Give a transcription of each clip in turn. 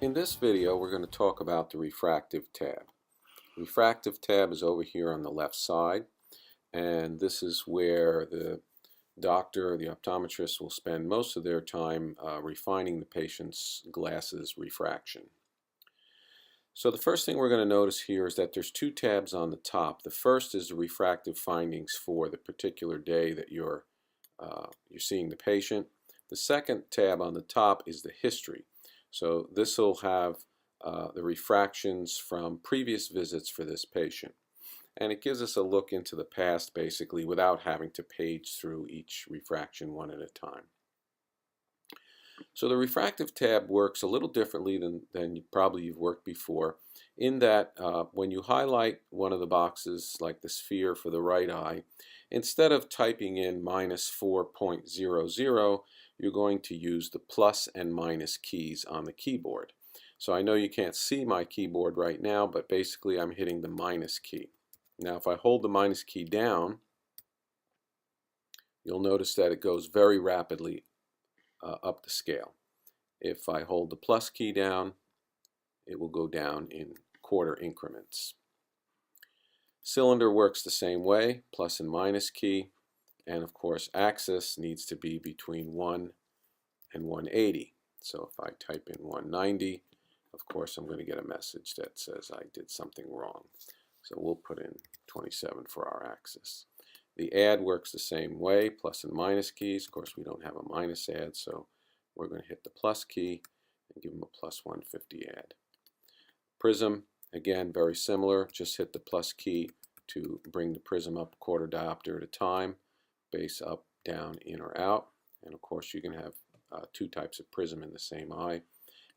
In this video, we're going to talk about the refractive tab. Refractive tab is over here on the left side, and this is where the doctor, the optometrist, will spend most of their time refining the patient's glasses refraction. So the first thing we're going to notice here is that there's two tabs on the top. The first is the refractive findings for the particular day that you're seeing the patient. The second tab on the top is the history. So this will have the refractions from previous visits for this patient. And it gives us a look into the past basically without having to page through each refraction one at a time. So the refractive tab works a little differently than you've worked before, in that when you highlight one of the boxes, like the sphere for the right eye, instead of typing in -4.00, you're going to use the plus and minus keys on the keyboard. So I know you can't see my keyboard right now, but basically I'm hitting the minus key. Now if I hold the minus key down, you'll notice that it goes very rapidly up the scale. If I hold the plus key down, it will go down in quarter increments. Cylinder works the same way, plus and minus key, and of course axis needs to be between 1 and 180. So if I type in 190, of course I'm going to get a message that says I did something wrong. So we'll put in 27 for our axis. The add works the same way, plus and minus keys. Of course we don't have a minus add, so we're going to hit the plus key and give them a plus 150 add. Prism, again, very similar. Just hit the plus key to bring the prism up quarter diopter at a time, base up, down, in, or out. And of course you can have two types of prism in the same eye,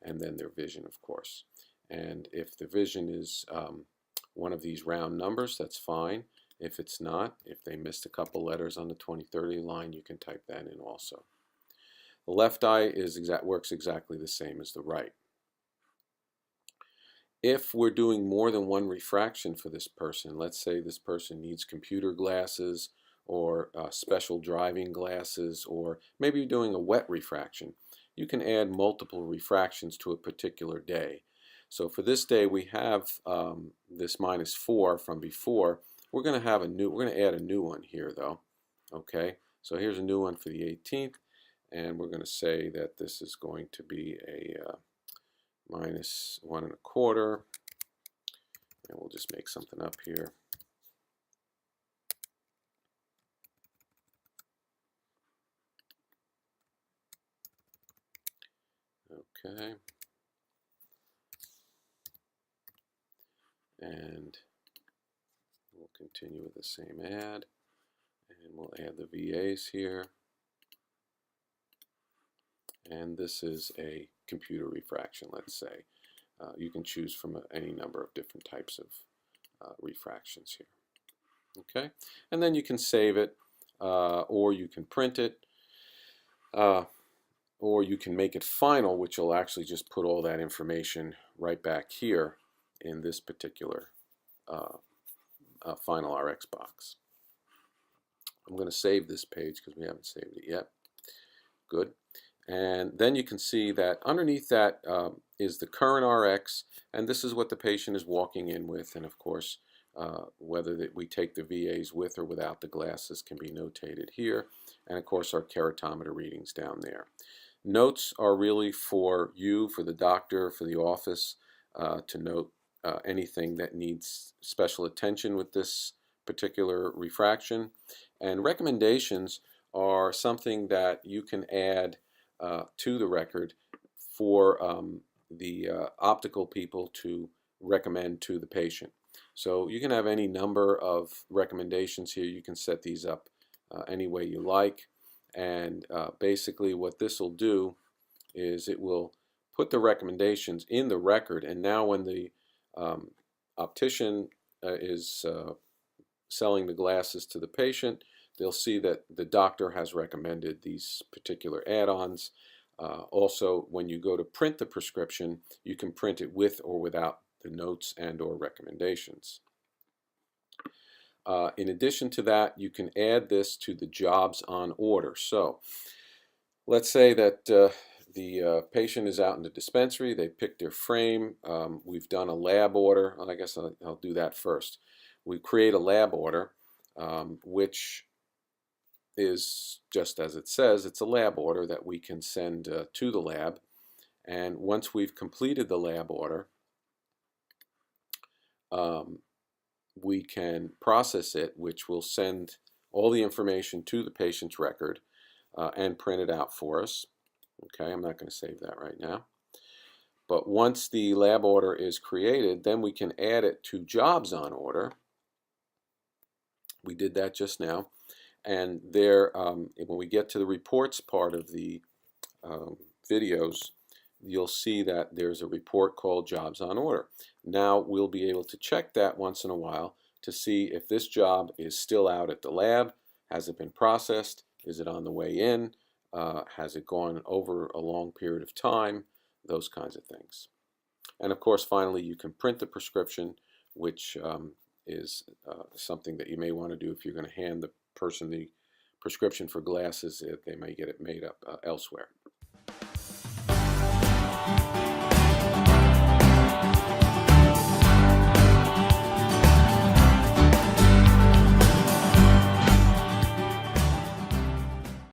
and then their vision, of course. And if the vision is one of these round numbers, that's fine. If it's not, if they missed a couple letters on the 20/30 line, you can type that in also. The left eye works exactly the same as the right. If we're doing more than one refraction for this person, let's say this person needs computer glasses or special driving glasses, or maybe you're doing a wet refraction, you can add multiple refractions to a particular day. So for this day we have this -4 from before. We're going to add a new one here though. Okay, so here's a new one for the 18th, and we're going to say that this is going to be a -1.25, and we'll just make something up here. Okay, and we'll continue with the same add, and we'll add the VAs here. And this is a computer refraction, let's say. You can choose from any number of different types of refractions here. Okay, and then you can save it, or you can print it, or you can make it final, which will actually just put all that information right back here in this particular final RX box. I'm going to save this page because we haven't saved it yet. Good. And then you can see that underneath that is the current RX, and this is what the patient is walking in with, and of course whether we take the VAs with or without the glasses can be notated here, and of course our keratometer readings down there. Notes are really for you, for the doctor, for the office, to note anything that needs special attention with this particular refraction. And recommendations are something that you can add to the record for the optical people to recommend to the patient. So you can have any number of recommendations here. You can set these up any way you like, and basically what this will do is it will put the recommendations in the record, and now when the optician is selling the glasses to the patient, they'll see that the doctor has recommended these particular add-ons. Also, when you go to print the prescription, you can print it with or without the notes and or recommendations. In addition to that, you can add this to the jobs on order. So let's say that the patient is out in the dispensary. They pick their frame. We've done a lab order. Well, I guess I'll do that first. We create a lab order, which is just as it says. It's a lab order that we can send to the lab. And once we've completed the lab order, we can process it, which will send all the information to the patient's record and print it out for us. Okay, I'm not going to save that right now. But once the lab order is created, then we can add it to jobs on order. We did that just now. And there, when we get to the reports part of the videos, you'll see that there's a report called Jobs on Order. Now we'll be able to check that once in a while to see if this job is still out at the lab. Has it been processed? Is it on the way in? Has it gone over a long period of time? Those kinds of things. And of course, finally, you can print the prescription, which is something that you may want to do if you're going to hand the person the prescription for glasses. They may get it made up elsewhere.